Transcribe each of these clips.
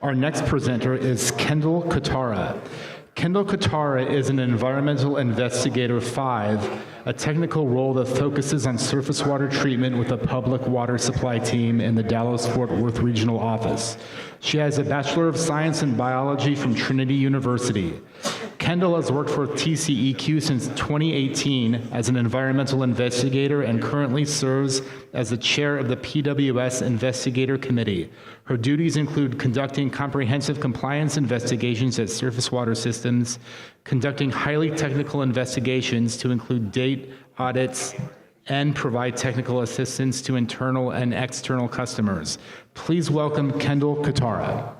Our next presenter is Kendall Katara. Kendall Katara is an Environmental Investigator 5, a technical role that focuses on surface water treatment with a public water supply team in the Dallas-Fort Worth Regional Office. She has a Bachelor of Science in Biology from Trinity University. Kendall has worked for TCEQ since 2018 as an environmental investigator and currently serves as the chair of the PWS Investigator Committee. Her duties include conducting comprehensive compliance investigations at surface water systems, conducting highly technical investigations to include date audits, and provide technical assistance to internal and external customers. Please welcome Kendall Katara.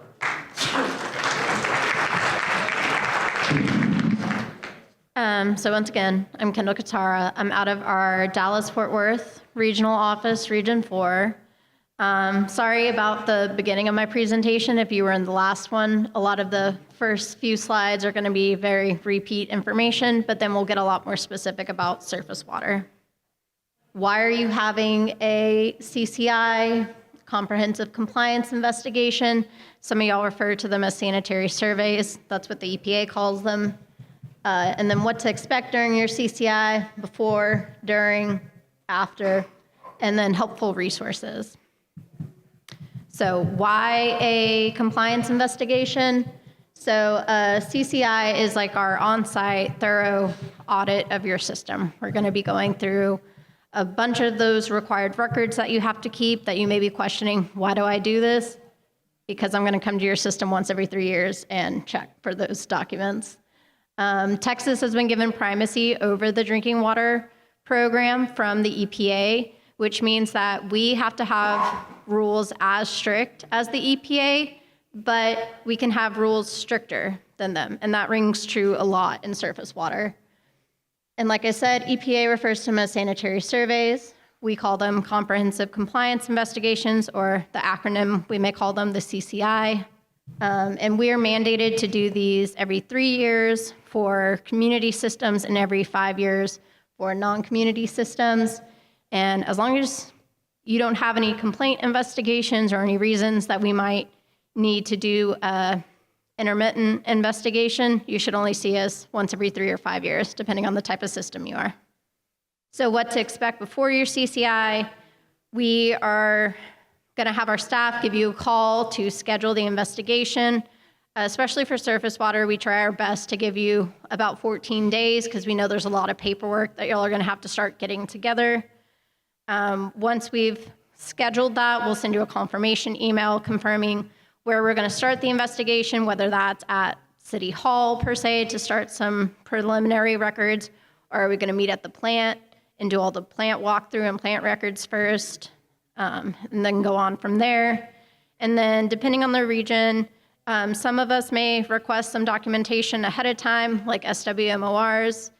So once again, I'm Kendall Katara. I'm out of our Dallas-Fort Worth Regional Office, Region 4. Sorry about the beginning of my presentation. If you were in the last one, a lot of the first few slides are going to be very repeat information, but then we'll get a lot more specific about surface water. Why are you having a CCI, comprehensive compliance investigation? Some of y'all refer to them as sanitary surveys. That's what the EPA calls them. And then what to expect during your CCI, before, during, after, and then helpful resources. So why a compliance investigation? So CCI is like our on-site thorough audit of your system. We're going to be going through a bunch of those required records that you have to keep that you may be questioning, why do I do this? Because I'm going to come to your system once every 3 years and check for those documents. Texas has been given primacy over the drinking water program from the EPA, which means that we have to have rules as strict as the EPA, but we can have rules stricter than them, and that rings true a lot in surface water. And like I said, EPA refers to them as sanitary surveys. We call them comprehensive compliance investigations, or the acronym, we may call them the CCI. And we are mandated to do these every 3 years for community systems and every 5 years for non-community systems. And as long as you don't have any complaint investigations or any reasons that we might need to do an intermittent investigation, you should only see us once every 3 or 5 years, depending on the type of system you are. So what to expect before your CCI, we are going to have our staff give you a call to schedule the investigation. Especially for surface water, we try our best to give you about 14 days because we know there's a lot of paperwork that y'all are going to have to start getting together. Once we've scheduled that, we'll send you a confirmation email confirming where we're going to start the investigation, whether that's at City Hall per se to start some preliminary records, or are we going to meet at the plant and do all the plant walkthrough and plant records first, and then go on from there. And then depending on the region, some of us may request some documentation ahead of time, like SWMORs.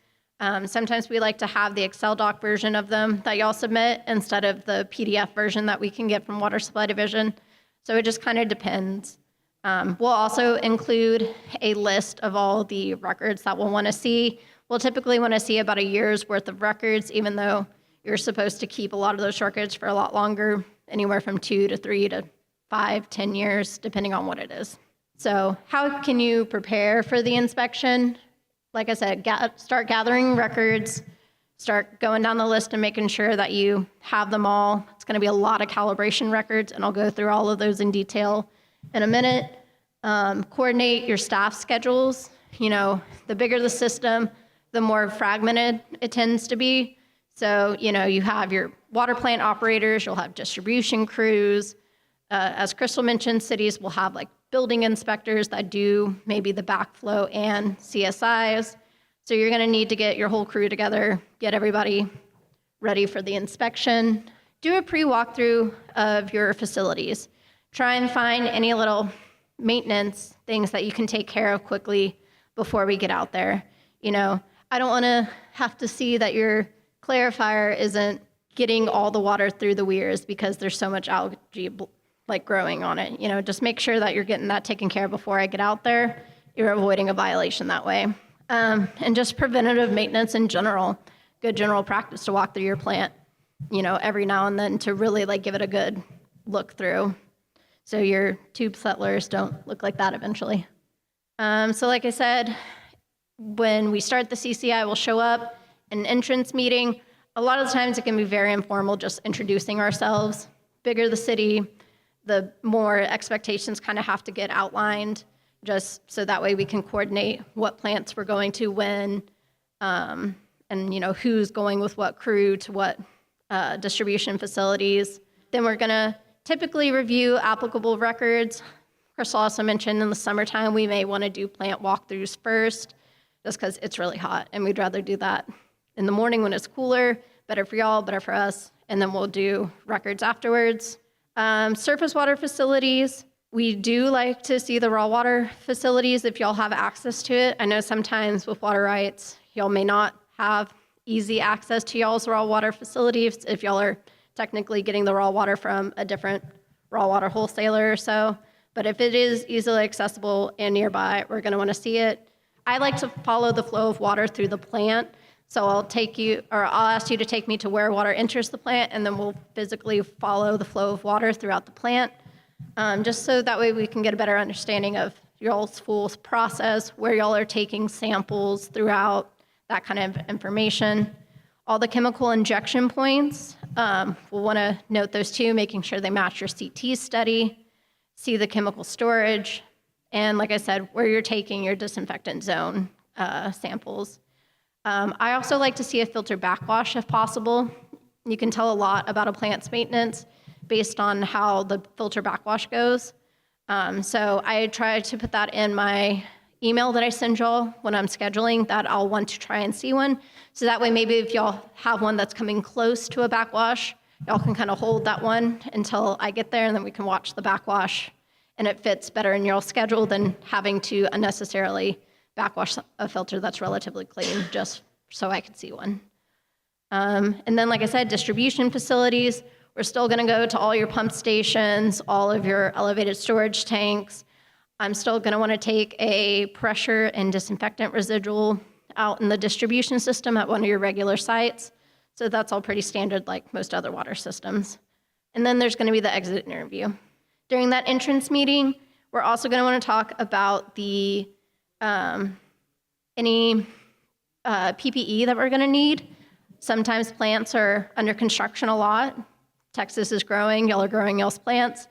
Sometimes we like to have the Excel doc version of them that y'all submit instead of the PDF version that we can get from Water Supply Division. So it just kind of depends. We'll also include a list of all the records that we'll want to see. We'll typically want to see about a year's worth of records, even though you're supposed to keep a lot of those records for a lot longer, anywhere from 2 to 3 to 5, 10 years, depending on what it is. So how can you prepare for the inspection? Like I said, start gathering records, start going down the list and making sure that you have them all. It's going to be a lot of calibration records, and I'll go through all of those in detail in a minute. Coordinate your staff schedules. You know, the bigger the system, the more fragmented it tends to be. So, you know, you have your water plant operators, you'll have distribution crews. As Crystal mentioned, cities will have like building inspectors that do maybe the backflow and CSIs. So you're going to need to get your whole crew together, get everybody ready for the inspection. Do a pre-walkthrough of your facilities. Try and find any little maintenance things that you can take care of quickly before we get out there. You know, I don't want to have to see that your clarifier isn't getting all the water through the weirs because there's so much algae like growing on it. You know, just make sure that you're getting that taken care of before I get out there. You're avoiding a violation that way. And just preventative maintenance in general. Good general practice to walk through your plant, you know, every now and then to really like give it a good look through. so your tube settlers don't look like that eventually. So like I said, when we start the CCI, we'll show up in an entrance meeting. A lot of the times it can be very informal, just introducing ourselves. Bigger the city, the more expectations kind of have to get outlined, just so that way we can coordinate what plants we're going to when, and who's going with what crew to what distribution facilities. Then we're gonna typically review applicable records. Crystal also mentioned in the summertime, we may wanna do plant walkthroughs first, just because it's really hot, and we'd rather do that in the morning when it's cooler, better for y'all, better for us, and then we'll do records afterwards. Surface water facilities, we do like to see the raw water facilities if y'all have access to it. I know sometimes with water rights, y'all may not have easy access to y'all's raw water facilities if y'all are technically getting the raw water from a different raw water wholesaler or so. But if it is easily accessible and nearby, we're gonna wanna see it. I like to follow the flow of water through the plant. So I'll ask you to take me to where water enters the plant, and then we'll physically follow the flow of water throughout the plant, just so that way we can get a better understanding of y'all's full process, where y'all are taking samples throughout, that kind of information. All the chemical injection points, we'll wanna note those too, making sure they match your CT study, see the chemical storage, and like I said, where you're taking your disinfectant zone samples. I also like to see a filter backwash if possible. You can tell a lot about a plant's maintenance based on how the filter backwash goes. So I try to put that in my email that I send y'all when I'm scheduling, that I'll want to try and see one. So that way maybe if y'all have one that's coming close to a backwash, y'all can kind of hold that one until I get there, and then we can watch the backwash, and it fits better in your schedule than having to unnecessarily backwash a filter that's relatively clean just so I could see one. And then, like I said, distribution facilities, we're still gonna go to all your pump stations, all of your elevated storage tanks. I'm still gonna wanna take a pressure and disinfectant residual out in the distribution system at one of your regular sites. So that's all pretty standard like most other water systems. And then there's gonna be the exit interview. During that entrance meeting, we're also gonna wanna talk about the any PPE that we're gonna need. Sometimes plants are under construction a lot. Texas is growing, y'all are growing y'all's plants.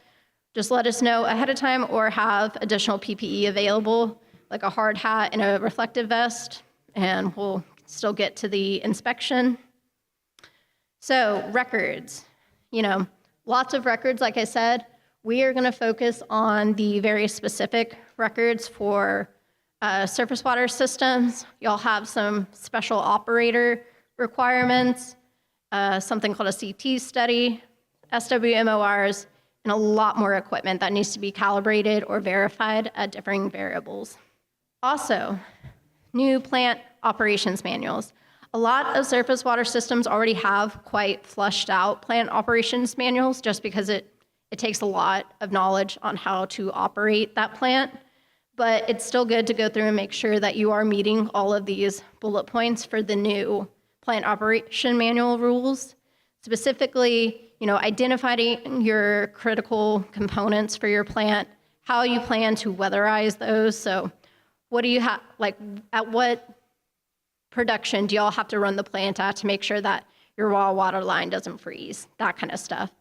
Just let us know ahead of time or have additional PPE available, like a hard hat and a reflective vest, and we'll still get to the inspection. So records, lots of records, like I said. We are gonna focus on the very specific records for surface water systems. Y'all have some special operator requirements, something called a CT study, SWMORs, and a lot more equipment that needs to be calibrated or verified at differing variables. Also, new plant operations manuals. A lot of surface water systems already have quite flushed out plant operations manuals just because it takes a lot of knowledge on how to operate that plant. But it's still good to go through and make sure that you are meeting all of these bullet points for the new plant operation manual rules. Specifically, identifying your critical components for your plant, how you plan to weatherize those. So what do you have, at what production do y'all have to run the plant at to make sure that your raw water line doesn't freeze, that kind of stuff.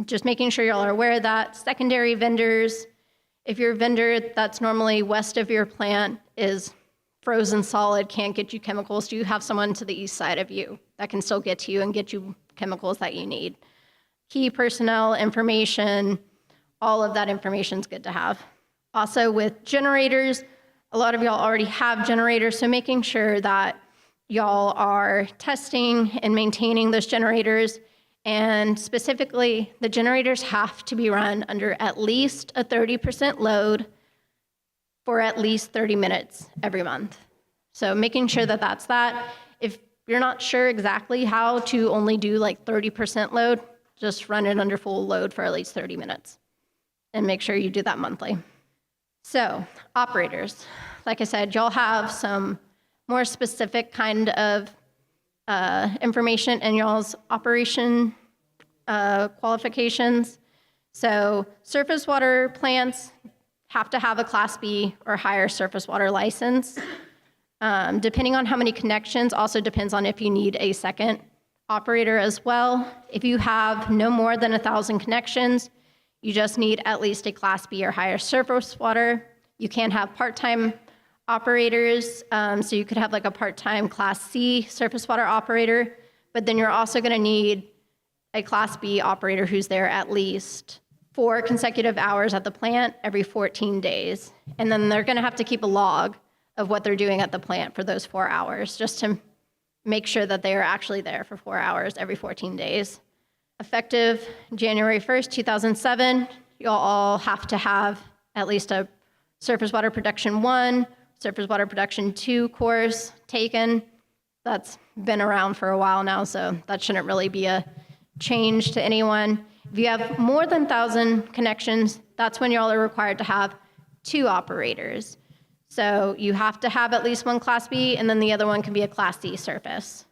Just making sure y'all are aware of that. Secondary vendors, if your vendor that's normally west of your plant is frozen solid, can't get you chemicals, do you have someone to the east side of you that can still get to you and get you chemicals that you need? Key personnel information, all of that information is good to have. Also with generators, a lot of y'all already have generators, so making sure that y'all are testing and maintaining those generators. And specifically, the generators have to be run under at least a 30% load for at least 30 minutes every month. So making sure that that's that. If you're not sure exactly how to only do 30% load, just run it under full load for at least 30 minutes and make sure you do that monthly. So operators, like I said, y'all have some more specific kind of information in y'all's operation qualifications. So surface water plants have to have a Class B or higher surface water license. Depending on how many connections, also depends on if you need a second operator as well. If you have no more than 1,000 connections, you just need at least a Class B or higher surface water. You can have part-time operators, so you could have like a part-time Class C surface water operator, but then you're also going to need a Class B operator who's there at least 4 consecutive hours at the plant every 14 days. And then they're going to have to keep a log of what they're doing at the plant for those 4 hours, just to make sure that they are actually there for 4 hours every 14 days. Effective January 1st, 2007, you'll all have to have at least a Surface Water Production 1, Surface Water Production 2 course taken. That's been around for a while now, so that shouldn't really be a change to anyone. If you have more than 1,000 connections, that's when y'all are required to have 2 operators. So you have to have at least one Class B, and then the other one can be a Class C surface.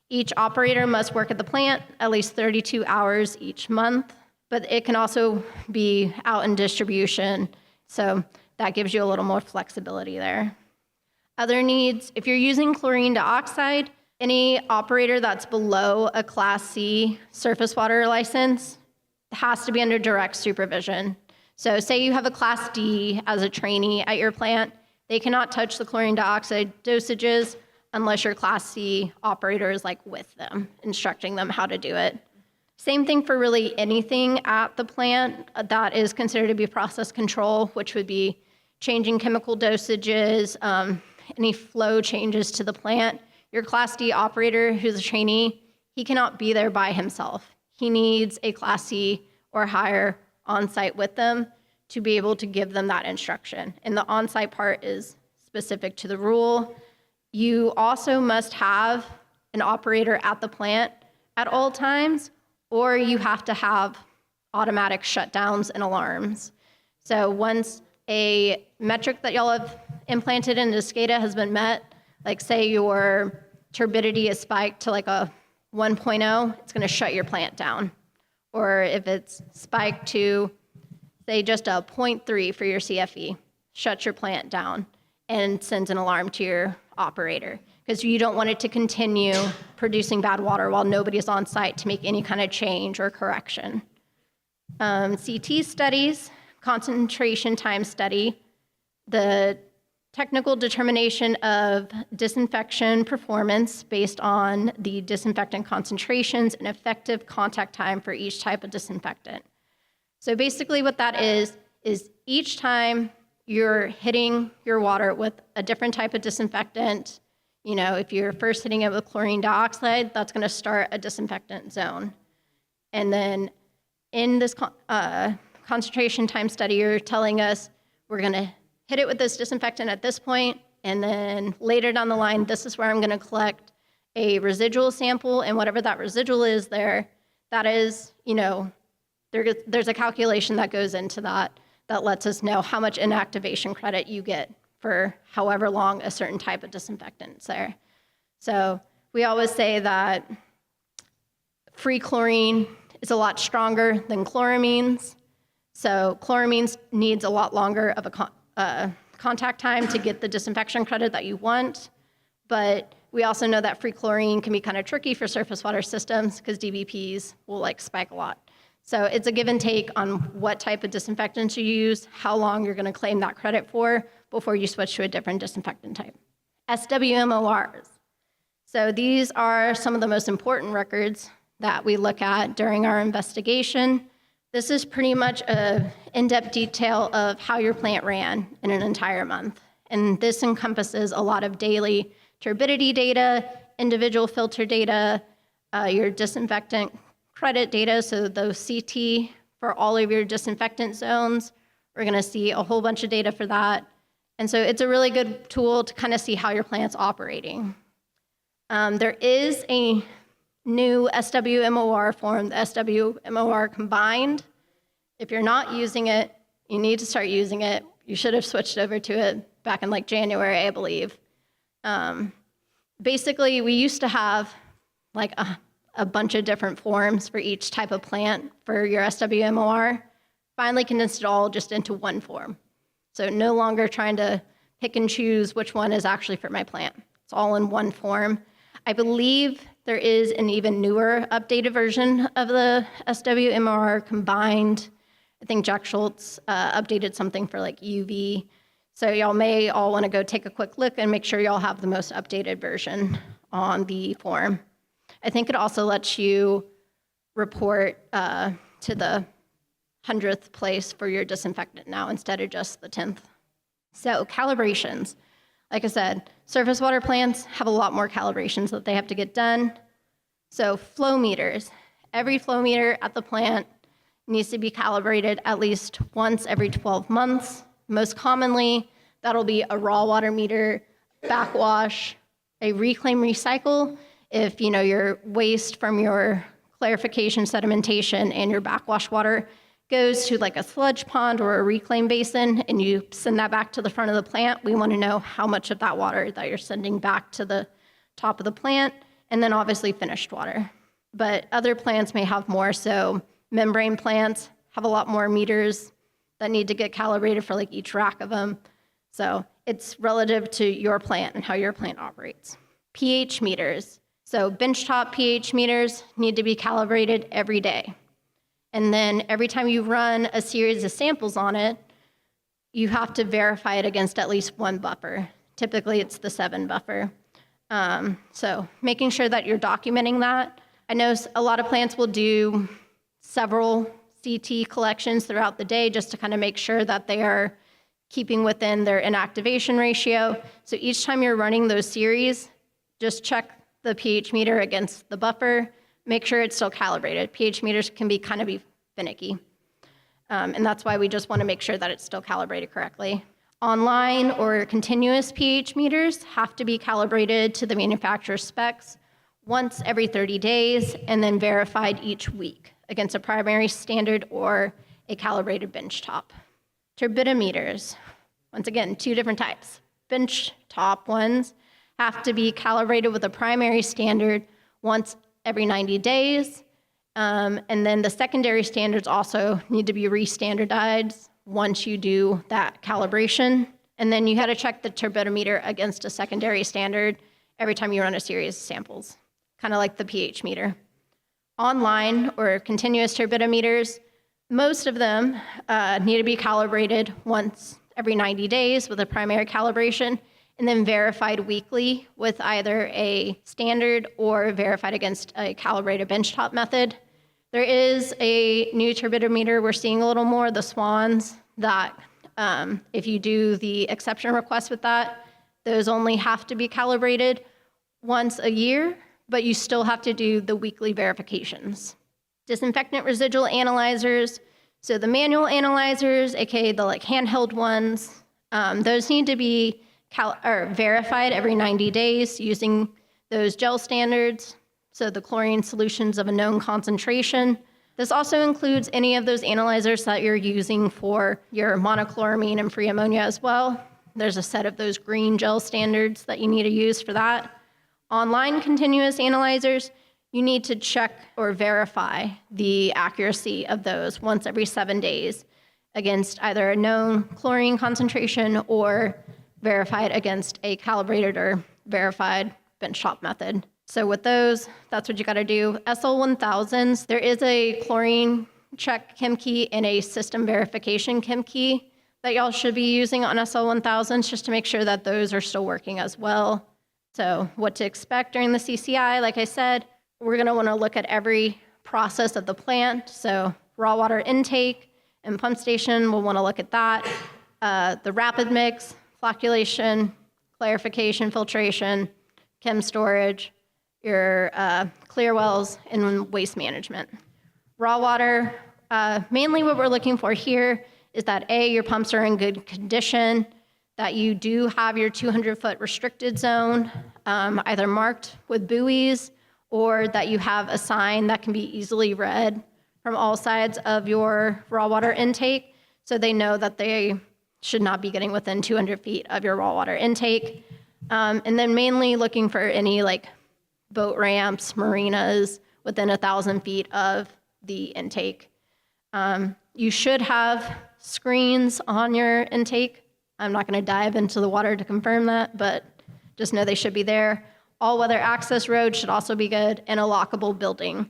Each operator must work at the plant at least 32 hours each month, but it can also be out in distribution, so that gives you a little more flexibility there. Other needs, if you're using chlorine dioxide, any operator that's below a Class C surface water license has to be under direct supervision. So say you have a Class D as a trainee at your plant, they cannot touch the chlorine dioxide dosages unless your Class C operator is like with them, instructing them how to do it. Same thing for really anything at the plant that is considered to be process control, which would be changing chemical dosages, any flow changes to the plant. Your Class D operator who's a trainee, he cannot be there by himself. He needs a Class C or higher on-site with them to be able to give them that instruction. And the on-site part is specific to the rule. You also must have an operator at the plant at all times, or you have to have automatic shutdowns and alarms. So once a metric that y'all have implanted into SCADA has been met, like say your turbidity is spiked to like a 1.0, it's gonna shut your plant down. Or if it's spiked to, say, just a 0.3 for your CFE, shuts your plant down and sends an alarm to your operator, because you don't want it to continue producing bad water while nobody's on site to make any kind of change or correction. CT studies, concentration time study, the technical determination of disinfection performance based on the disinfectant concentrations and effective contact time for each type of disinfectant. So basically what that is each time you're hitting your water with a different type of disinfectant, you know, if you're first hitting it with chlorine dioxide, that's going to start a disinfectant zone. And then in this concentration time study, you're telling us we're going to hit it with this disinfectant at this point, and then later down the line, this is where I'm going to collect a residual sample, and whatever that residual is there, that is, you know, there's a calculation that goes into that lets us know how much inactivation credit you get for however long a certain type of disinfectant is there. So we always say that free chlorine is a lot stronger than chloramines. So chloramines needs a lot longer of a contact time to get the disinfection credit that you want. But we also know that free chlorine can be kind of tricky for surface water systems because DBPs will like spike a lot. So it's a give and take on what type of disinfectant you use, how long you're going to claim that credit for before you switch to a different disinfectant type. SWMORs. So these are some of the most important records that we look at during our investigation. This is pretty much an in-depth detail of how your plant ran in an entire month. And this encompasses a lot of daily turbidity data, individual filter data, your disinfectant credit data, so those CT for all of your disinfectant zones. We're gonna see a whole bunch of data for that. And so it's a really good tool to kind of see how your plant's operating. There is a new SWMOR form, the SWMOR Combined. If you're not using it, you need to start using it. You should have switched over to it back in like January, I believe. Basically, we used to have like a bunch of different forms for each type of plant for your SWMOR, finally condensed it all just into one form. So no longer trying to pick and choose which one is actually for my plant. It's all in one form. I believe there is an even newer updated version of the SWMOR combined. I think Jack Schultz updated something for like UV. So y'all may all want to go take a quick look and make sure y'all have the most updated version on the form. I think it also lets you report to the 100th place for your disinfectant now instead of just the 10th. So calibrations. Like I said, surface water plants have a lot more calibrations that they have to get done. So flow meters. Every flow meter at the plant needs to be calibrated at least once every 12 months. Most commonly, that'll be a raw water meter, backwash, a reclaim recycle. If your waste from your clarification sedimentation and your backwash water goes to like a sludge pond or a reclaim basin and you send that back to the front of the plant, we want to know how much of that water that you're sending back to the top of the plant, and then obviously finished water. But other plants may have more, so membrane plants have a lot more meters that need to get calibrated for like each rack of them. So it's relative to your plant and how your plant operates. pH meters. So benchtop pH meters need to be calibrated every day. And then every time you run a series of samples on it, you have to verify it against at least one buffer. Typically, it's the 7 buffer. So making sure that you're documenting that. I know a lot of plants will do several CT collections throughout the day just to kind of make sure that they are keeping within their inactivation ratio. So each time you're running those series, just check the pH meter against the buffer. Make sure it's still calibrated. pH meters can be kind of finicky. And that's why we just want to make sure that it's still calibrated correctly. Online or continuous pH meters have to be calibrated to the manufacturer's specs once every 30 days and then verified each week against a primary standard or a calibrated benchtop. Turbidimeters, once again, 2 different types. Benchtop ones have to be calibrated with a primary standard once every 90 days. And then the secondary standards also need to be re-standardized once you do that calibration. And then you got to check the turbidimeter against a secondary standard every time you run a series of samples, kind of like the pH meter. Online or continuous turbidimeters, most of them need to be calibrated once every 90 days with a primary calibration, and then verified weekly with either a standard or verified against a calibrated benchtop method. There is a new turbidimeter we're seeing a little more, the Swans, that if you do the exception request with that, those only have to be calibrated once a year, but you still have to do the weekly verifications. Disinfectant residual analyzers, so the manual analyzers, aka the handheld ones, those need to be verified every 90 days using those gel standards, so the chlorine solutions of a known concentration. This also includes any of those analyzers that you're using for your monochloramine and free ammonia as well. There's a set of those green gel standards that you need to use for that. Online continuous analyzers, you need to check or verify the accuracy of those once every 7 days against either a known chlorine concentration or verified against a calibrated or verified benchtop method. So with those, that's what you got to do. SL1000s, there is a chlorine check chem key and a system verification chem key that y'all should be using on SL1000s just to make sure that those are still working as well. So what to expect during the CCI, like I said, we're going to want to look at every process of the plant. So raw water intake and pump station, we'll want to look at that. The rapid mix, flocculation, clarification, filtration, chem storage, your clear wells, and waste management. Raw water, mainly what we're looking for here is that A, your pumps are in good condition, that you do have your 200-foot restricted zone, either marked with buoys, or that you have a sign that can be easily read from all sides of your raw water intake, so they know that they should not be getting within 200 feet of your raw water intake. And then mainly looking for any boat ramps, marinas, within 1,000 feet of the intake. You should have screens on your intake. I'm not going to dive into the water to confirm that, but just know they should be there. All weather access roads should also be good, and a lockable building.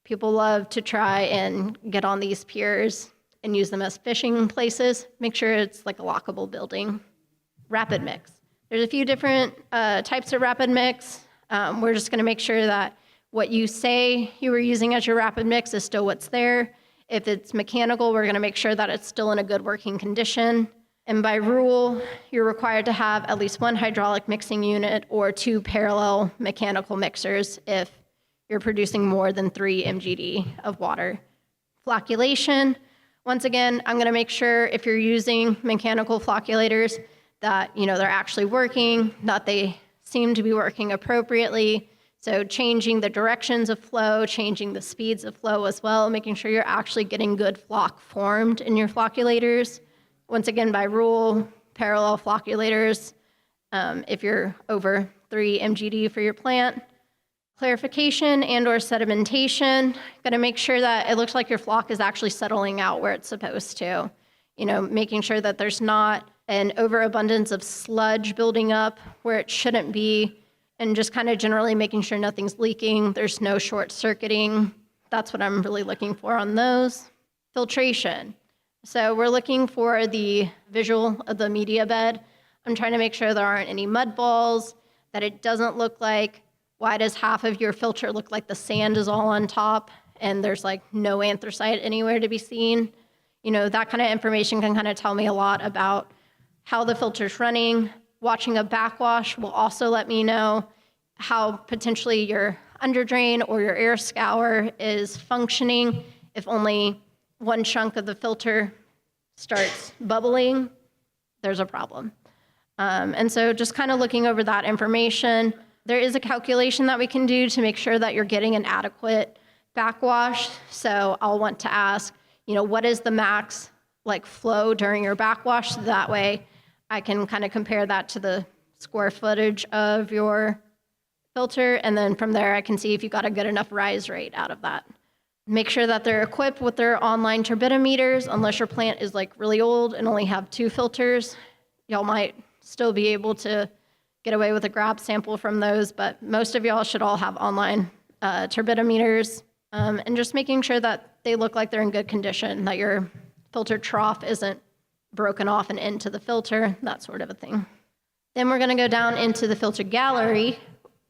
People love to try and get on these piers and use them as fishing places. Make sure it's like a lockable building. Rapid mix. There's a few different types of rapid mix. We're just going to make sure that what you say you were using as your rapid mix is still what's there. If it's mechanical, we're going to make sure that it's still in a good working condition. And by rule, you're required to have at least one hydraulic mixing unit or 2 parallel mechanical mixers if you're producing more than 3 MGD of water. Flocculation, once again, I'm going to make sure if you're using mechanical flocculators that they're actually working, that they seem to be working appropriately. So changing the directions of flow, changing the speeds of flow as well, making sure you're actually getting good floc formed in your flocculators. Once again, by rule, parallel flocculators, if you're over 3 MGD for your plant. Clarification and or sedimentation, gotta make sure that it looks like your floc is actually settling out where it's supposed to. Making sure that there's not an overabundance of sludge building up where it shouldn't be, and just kind of generally making sure nothing's leaking, there's no short circuiting. That's what I'm really looking for on those. Filtration. So we're looking for the visual of the media bed. I'm trying to make sure there aren't any mud balls, that it doesn't look like, why does half of your filter look like the sand is all on top and there's like no anthracite anywhere to be seen? That kind of information can kind of tell me a lot about how the filter's running. Watching a backwash will also let me know how potentially your underdrain or your air scour is functioning. If only one chunk of the filter starts bubbling, there's a problem. And so just kind of looking over that information, there is a calculation that we can do to make sure that you're getting an adequate backwash. So I'll want to ask, what is the max flow during your backwash? So that way I can kind of compare that to the square footage of your filter. And then from there, I can see if you got a good enough rise rate out of that. Make sure that they're equipped with their online turbidimeters. Unless your plant is really old and only have 2 filters, y'all might still be able to get away with a grab sample from those, but most of y'all should all have online turbidimeters, and just making sure that they look like they're in good condition, that your filter trough isn't broken off and into the filter, that sort of a thing. Then we're going to go down into the filter gallery,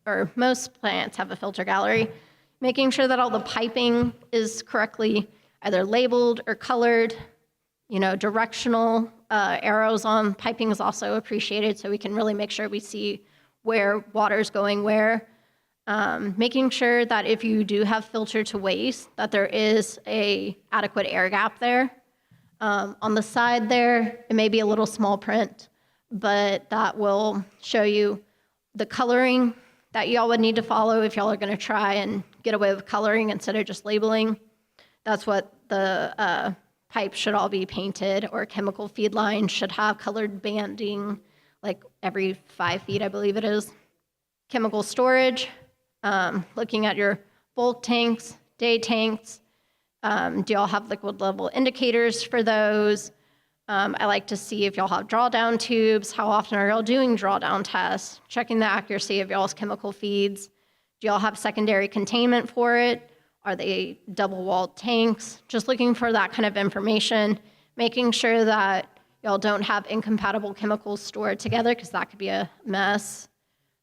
or most plants have a filter gallery, making sure that all the piping is correctly either labeled or colored. Directional arrows on piping is also appreciated, so we can really make sure we see where water's going where. Making sure that if you do have filter to waste, that there is a adequate air gap there. On the side there, it may be a little small print, but that will show you the coloring that y'all would need to follow if y'all are going to try and get away with coloring instead of just labeling. That's what the pipes should all be painted, or chemical feed lines should have colored banding, every 5 feet, I believe it is. Chemical storage, looking at your bulk tanks, day tanks. Do y'all have liquid level indicators for those? I like to see if y'all have drawdown tubes. How often are y'all doing drawdown tests? Checking the accuracy of y'all's chemical feeds. Do y'all have secondary containment for it? Are they double-walled tanks? Just looking for that kind of information, making sure that y'all don't have incompatible chemicals stored together, because that could be a mess.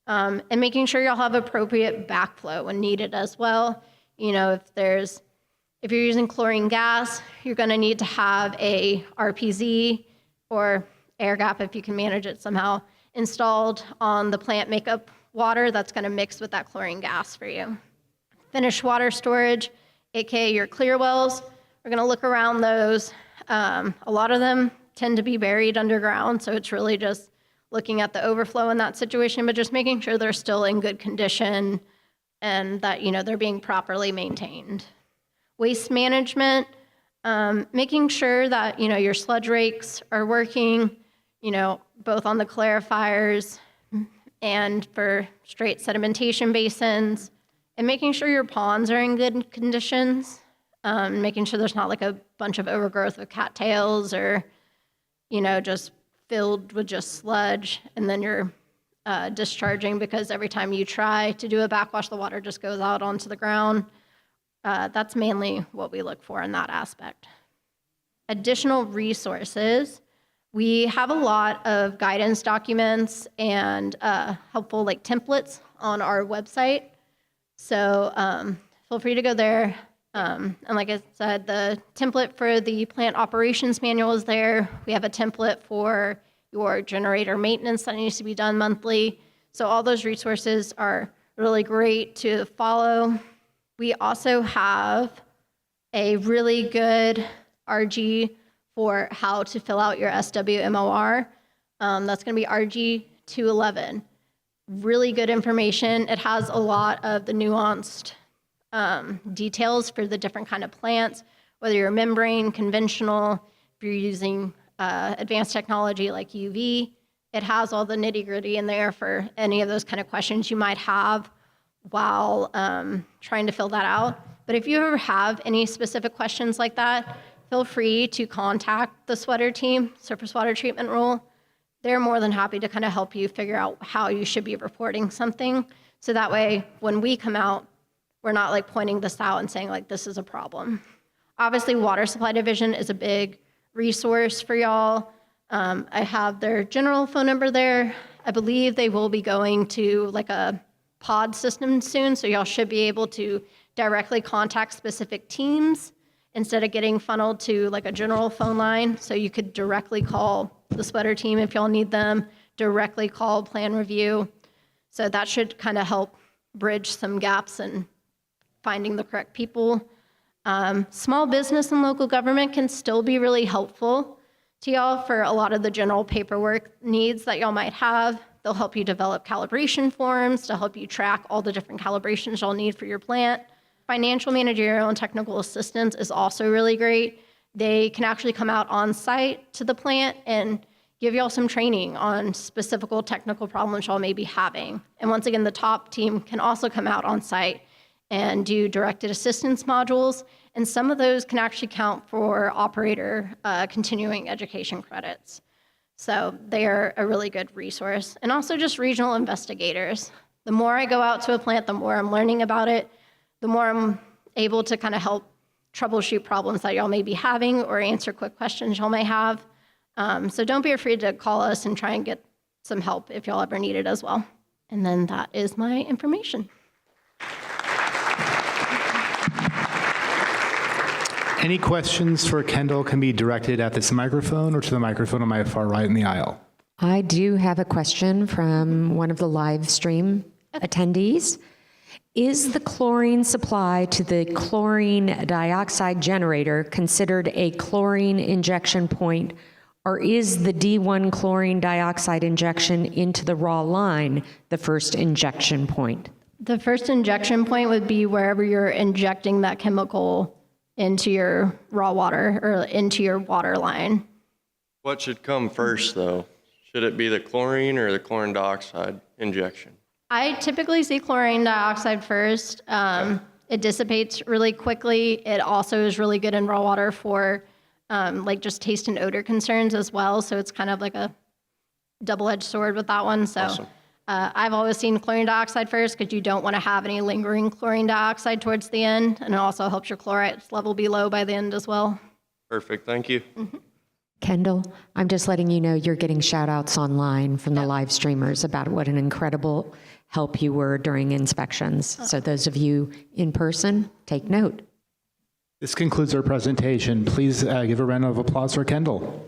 And making sure y'all have appropriate backflow when needed as well. If you're using chlorine gas, you're going to need to have a RPZ or air gap, if you can manage it somehow, installed on the plant makeup water that's going to mix with that chlorine gas for you. Finished water storage, aka your clear wells, we're going to look around those. A lot of them tend to be buried underground, so it's really just looking at the overflow in that situation, but just making sure they're still in good condition and that they're being properly maintained. Waste management, making sure that your sludge rakes are working, both on the clarifiers and for straight sedimentation basins. and making sure your ponds are in good conditions, making sure there's not like a bunch of overgrowth of cattails or, just filled with just sludge, and then you're discharging because every time you try to do a backwash, the water just goes out onto the ground. That's mainly what we look for in that aspect. Additional resources. We have a lot of guidance documents and helpful templates on our website. So feel free to go there. And like I said, the template for the plant operations manual is there. We have a template for your generator maintenance that needs to be done monthly. So all those resources are really great to follow. We also have a really good RG for how to fill out your SWMOR. That's going to be RG 211. Really good information. It has a lot of the nuanced details for the different kind of plants, whether you're membrane, conventional, if you're using advanced technology like UV. It has all the nitty-gritty in there for any of those kind of questions you might have while trying to fill that out. But if you ever have any specific questions like that, feel free to contact the sweater team, surface water treatment rule. They're more than happy to kind of help you figure out how you should be reporting something. So that way, when we come out, we're not pointing this out and saying this is a problem. Obviously, Water Supply Division is a big resource for y'all. I have their general phone number there. I believe they will be going to a pod system soon, so y'all should be able to directly contact specific teams instead of getting funneled to a general phone line. So you could directly call the sweater team if y'all need them, directly call plan review. So that should kind of help bridge some gaps in finding the correct people. Small business and local government can still be really helpful to y'all for a lot of the general paperwork needs that y'all might have. They'll help you develop calibration forms to help you track all the different calibrations y'all need for your plant. Financial, managerial, and technical assistance is also really great. They can actually come out on site to the plant and give y'all some training on specific technical problems y'all may be having. And once again, the top team can also come out on site and do directed assistance modules. And some of those can actually count for operator continuing education credits. So they are a really good resource. And also just regional investigators. The more I go out to a plant, the more I'm learning about it, the more I'm able to kind of help troubleshoot problems that y'all may be having or answer quick questions y'all may have. So don't be afraid to call us and try and get some help if y'all ever need it as well. And then that is my information. Any questions for Kendall can be directed at this microphone or to the microphone on my far right in the aisle. I do have a question from one of the live stream attendees. Is the chlorine supply to the chlorine dioxide generator considered a chlorine injection point, or is the D1 chlorine dioxide injection into the raw line the first injection point? The first injection point would be wherever you're injecting that chemical into your raw water or into your water line. What should come first, though? Should it be the chlorine or the chlorine dioxide injection? I typically see chlorine dioxide first. It dissipates really quickly. It also is really good in raw water for just taste and odor concerns as well. So it's kind of like a double-edged sword with that one. So Awesome. I've always seen chlorine dioxide first because you don't want to have any lingering chlorine dioxide towards the end. And it also helps your chloride level be low by the end as well. Perfect, thank you. Kendall, I'm just letting you know you're getting shout outs online from the live streamers about what an incredible help you were during inspections. So those of you in person, take note. This concludes our presentation. Please give a round of applause for Kendall.